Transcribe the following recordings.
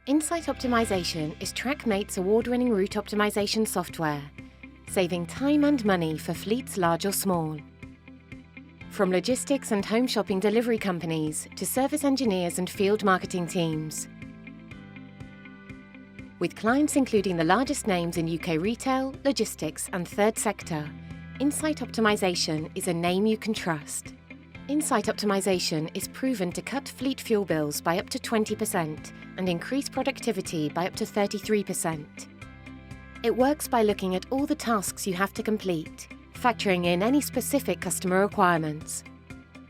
Insight Optimisation is Trakm8's award-winning route optimization software, saving time and money for fleets large or small. From logistics and home shopping delivery companies to service engineers and field marketing teams. With clients including the largest names in UK retail, logistics and third sector, Insight Optimisation is a name you can trust. Insight Optimisation is proven to cut fleet fuel bills by up to 20% and increase productivity by up to 33%. It works by looking at all the tasks you have to complete, factoring in any specific customer requirements.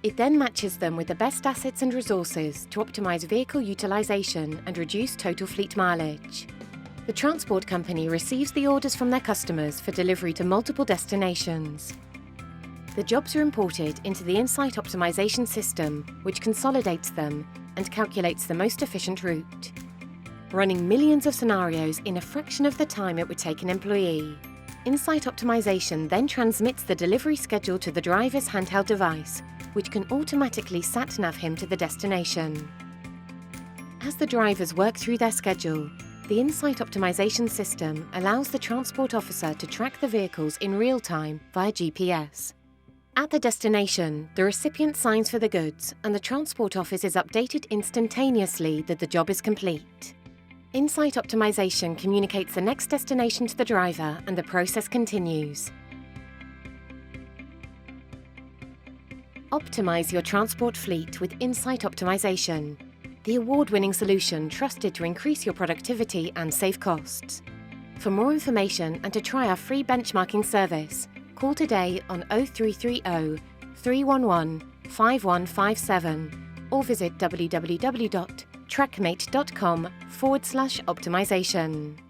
It then matches them with the best assets and resources to optimise vehicle utilisation and reduce total fleet mileage. The transport company receives the orders from their customers for delivery to multiple destinations. The jobs are imported into the Insight Optimisation system, which consolidates them and calculates the most efficient route, running millions of scenarios in a fraction of the time it would take an employee. Insight Optimisation then transmits the delivery schedule to the driver's handheld device, which can automatically sat-nav him to the destination. As the drivers work through their schedule, the Insight Optimisation system allows the transport officer to track the vehicles in real time via GPS. At the destination, the recipient signs for the goods and the transport office is updated instantaneously that the job is complete. Insight Optimisation communicates the next destination to the driver and the process continues. Optimise your transport fleet with Insight Optimisation, the award-winning solution trusted to increase your productivity and save costs. For more information and to try our free benchmarking service, call today on 0330 311 5157 or visit www.trakm8.com/optimisation.